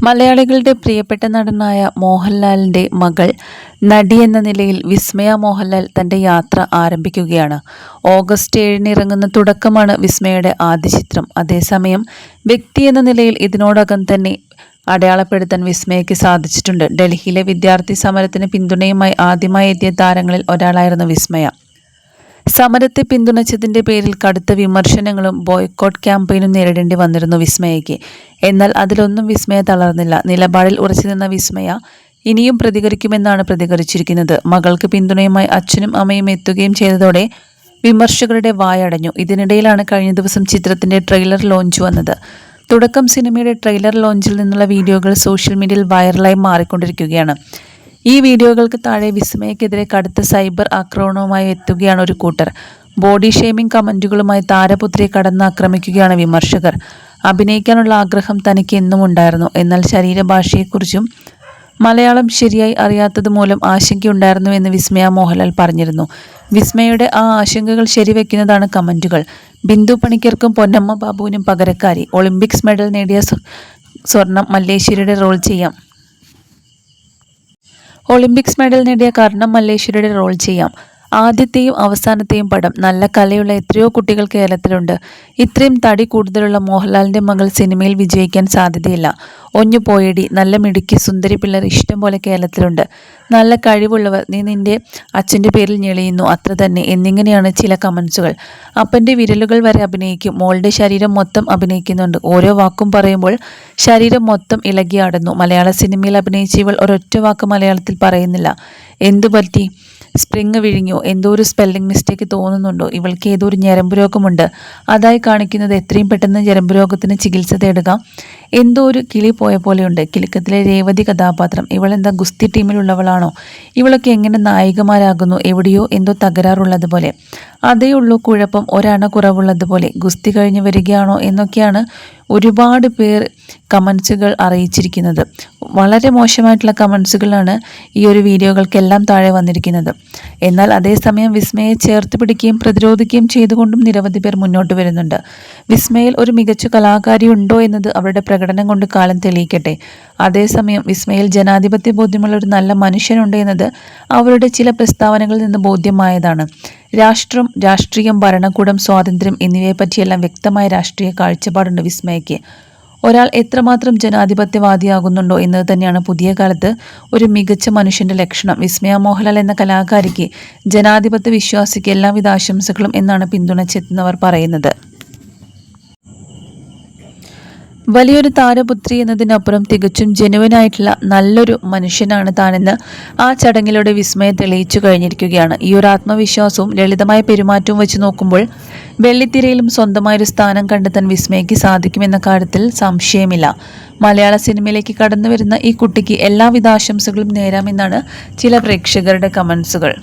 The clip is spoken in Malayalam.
മലയാളികളുടെ പ്രിയപ്പെട്ട നടനായ മോഹൻലാലിൻ്റെ മകൾ നടി എന്ന നിലയിൽ വിസ്മയ മോഹൻലാൽ തൻ്റെ യാത്ര ആരംഭിക്കുകയാണ്. ഓഗസ്റ്റ് 7-ന് ഇറങ്ങുന്ന തുടക്കമാണ് വിസ്മയയുടെ ആദ്യ ചിത്രം. അതേസമയം വ്യക്തി എന്ന നിലയിൽ ഇതിനോടകം തന്നെ അടയാളപ്പെടുത്താൻ വിസ്മയയ്ക്ക് സാധിച്ചിട്ടുണ്ട്. ഡൽഹിയിലെ വിദ്യാർത്ഥി സമരത്തിന് പിന്തുണയുമായി ആദ്യമായി എത്തിയ താരങ്ങളിൽ ഒരാളായിരുന്നു വിസ്മയ. സമരത്തെ പിന്തുണച്ചതിൻ്റെ പേരിൽ കടുത്ത വിമർശനങ്ങളും ബോയ്ക്കോട്ട് ക്യാമ്പയിനും നേരിടേണ്ടി വന്നിരുന്നു വിസ്മയയ്ക്ക്. എന്നാൽ അതിലൊന്നും വിസ്മയ തളർന്നില്ല. നിലപാടിൽ ഉറച്ചുനിന്ന വിസ്മയ ഇനിയും പ്രതികരിക്കുമെന്നാണ് പ്രതികരിച്ചിരിക്കുന്നത്. മകൾക്ക് പിന്തുണയുമായി അച്ഛനും അമ്മയും എത്തുകയും ചെയ്തതോടെ വിമർശകരുടെ വായടഞ്ഞു. ഇതിനിടയിലാണ് കഴിഞ്ഞ ദിവസം ചിത്രത്തിൻ്റെ ട്രെയിലർ ലോഞ്ച് വന്നത്. തുടക്കം സിനിമയുടെ ട്രെയിലർ ലോഞ്ചിൽ നിന്നുള്ള വീഡിയോകൾ സോഷ്യൽ മീഡിയയിൽ വൈറലായി മാറിക്കൊണ്ടിരിക്കുകയാണ്. ഈ വീഡിയോകൾക്ക് താഴെ വിസ്മയക്കെതിരെ കടുത്ത സൈബർ ആക്രമണവുമായി എത്തുകയാണ് ഒരു കൂട്ടർ. ബോഡി ഷെയ്മിംഗ് കമന്റുകളുമായി താരപുത്രിയെ കടന്നാക്രമിക്കുകയാണ് വിമർശകർ. അഭിനയിക്കാനുള്ള ആഗ്രഹം തനിക്ക് എന്നും ഉണ്ടായിരുന്നു. എന്നാൽ ശരീരഭാഷയെക്കുറിച്ചും മലയാളം ശരിയായി അറിയാത്തതുമൂലം ആശങ്കയുണ്ടായിരുന്നുവെന്ന് വിസ്മയ മോഹൻലാൽ പറഞ്ഞിരുന്നു. വിസ്മയയുടെ ആ ആശങ്കകൾ ശരിവെക്കുന്നതാണ് കമന്റുകൾ. ബിന്ദു പണിക്കർക്കും പൊന്നമ്മ ബാബുവിനും പകരക്കാരി. ഒളിമ്പിക്സ് മെഡൽ നേടിയ സ്വർണം മല്ലേശ്വരിയുടെ റോൾ ചെയ്യാം. ഒളിമ്പിക്സ് മെഡൽ നേടിയ കർണം മല്ലേശ്വരിയുടെ റോൾ ചെയ്യാം. ആദ്യത്തെയും അവസാനത്തെയും പടം. നല്ല കലയുള്ള എത്രയോ കുട്ടികൾ കേരളത്തിലുണ്ട്. ഇത്രയും തടി കൂടുതലുള്ള മോഹൻലാലിൻ്റെ മകൾ സിനിമയിൽ വിജയിക്കാൻ സാധ്യതയില്ല. ഒഞ്ഞു പോയടി. നല്ല മിടുക്കി സുന്ദരി പിള്ളേർ ഇഷ്ടം പോലെ കേരളത്തിലുണ്ട്. നല്ല കഴിവുള്ളവർ. നീ നിന്റെ അച്ഛൻ്റെ പേരിൽ ഞെളിയുന്നു, അത്ര തന്നെ എന്നിങ്ങനെയാണ് ചില കമൻസുകൾ. അപ്പൻ്റെ വിരലുകൾ വരെ അഭിനയിക്കും. മോളുടെ ശരീരം മൊത്തം അഭിനയിക്കുന്നുണ്ട്. ഓരോ വാക്കും പറയുമ്പോൾ ശരീരം മൊത്തം ഇളകിയാടുന്നു. മലയാള സിനിമയിൽ അഭിനയിച്ച ഇവൾ ഒരൊറ്റ വാക്ക് മലയാളത്തിൽ പറയുന്നില്ല. എന്തു പറ്റി? സ്പ്രിങ് വിഴിഞ്ഞോ? എന്തോ ഒരു സ്പെല്ലിംഗ് മിസ്റ്റേക്ക് തോന്നുന്നുണ്ടോ? ഇവൾക്ക് ഏതോ ഒരു ഞരമ്പ് രോഗമുണ്ട്. അതായി കാണിക്കുന്നത്. എത്രയും പെട്ടെന്ന് ഞരമ്പ് രോഗത്തിന് ചികിത്സ തേടുക. എന്തോ ഒരു കിളി പോയ പോലെയുണ്ട്. കിലുക്കത്തിലെ രേവതി കഥാപാത്രം. ഇവളെന്താ ഗുസ്തി ടീമിലുള്ളവളാണോ? ഇവളൊക്കെ എങ്ങനെ നായികമാരാകുന്നു? എവിടെയോ എന്തോ തകരാറുള്ളതുപോലെ. അതേ ഉള്ളൂ കുഴപ്പം. ഒരണ കുറവുള്ളതുപോലെ. ഗുസ്തി കഴിഞ്ഞ് വരികയാണോ എന്നൊക്കെയാണ് ഒരുപാട് പേർ കമൻസുകൾ അറിയിച്ചിരിക്കുന്നത്. വളരെ മോശമായിട്ടുള്ള കമൻസുകളാണ് ഈ ഒരു വീഡിയോകൾക്കെല്ലാം താഴെ വന്നിരിക്കുന്നത്. എന്നാൽ അതേസമയം വിസ്മയെ ചേർത്ത് പിടിക്കുകയും പ്രതിരോധിക്കുകയും ചെയ്തുകൊണ്ടും നിരവധി പേർ മുന്നോട്ട് വരുന്നുണ്ട്. വിസ്മയിൽ ഒരു മികച്ച കലാകാരി ഉണ്ടോ എന്നത് അവരുടെ പ്രകടനം കൊണ്ട് കാലം തെളിയിക്കട്ടെ. അതേസമയം വിസ്മയിൽ ജനാധിപത്യ ബോധ്യമുള്ള ഒരു നല്ല മനുഷ്യനുണ്ട് എന്നത് അവരുടെ ചില പ്രസ്താവനകളിൽ നിന്ന് ബോധ്യമായതാണ്. രാഷ്ട്രീയം, ഭരണകൂടം, സ്വാതന്ത്ര്യം എന്നിവയെപ്പറ്റിയെല്ലാം വ്യക്തമായ രാഷ്ട്രീയ കാഴ്ചപ്പാടുണ്ട് വിസ്മയയ്ക്ക്. ഒരാൾ എത്രമാത്രം ജനാധിപത്യവാദിയാകുന്നുണ്ടോ എന്നത് തന്നെയാണ് പുതിയ കാലത്ത് ഒരു മികച്ച മനുഷ്യൻ്റെ ലക്ഷണം. വിസ്മയ മോഹൻലാൽ എന്ന കലാകാരിക്ക്, ജനാധിപത്യ വിശ്വാസിക്ക് എല്ലാവിധ ആശംസകളും എന്നാണ് പിന്തുണച്ചെത്തുന്നവർ പറയുന്നത്. വലിയൊരു താരപുത്രി എന്നതിനപ്പുറം തികച്ചും ജെനുവനായിട്ടുള്ള നല്ലൊരു മനുഷ്യനാണ് താനെന്ന് ആ ചടങ്ങിലൂടെ വിസ്മയ തെളിയിച്ചു കഴിഞ്ഞിരിക്കുകയാണ്. ഈ ഒരു ആത്മവിശ്വാസവും ലളിതമായ പെരുമാറ്റവും വെച്ച് നോക്കുമ്പോൾ വെള്ളിത്തിരയിലും സ്വന്തമായൊരു സ്ഥാനം കണ്ടെത്താൻ വിസ്മയയ്ക്ക് സാധിക്കുമെന്ന കാര്യത്തിൽ സംശയമില്ല. മലയാള സിനിമയിലേക്ക് കടന്നു വരുന്ന ഈ കുട്ടിക്ക് എല്ലാവിധ ആശംസകളും നേരാമെന്നാണ് ചില പ്രേക്ഷകരുടെ കമൻസുകൾ.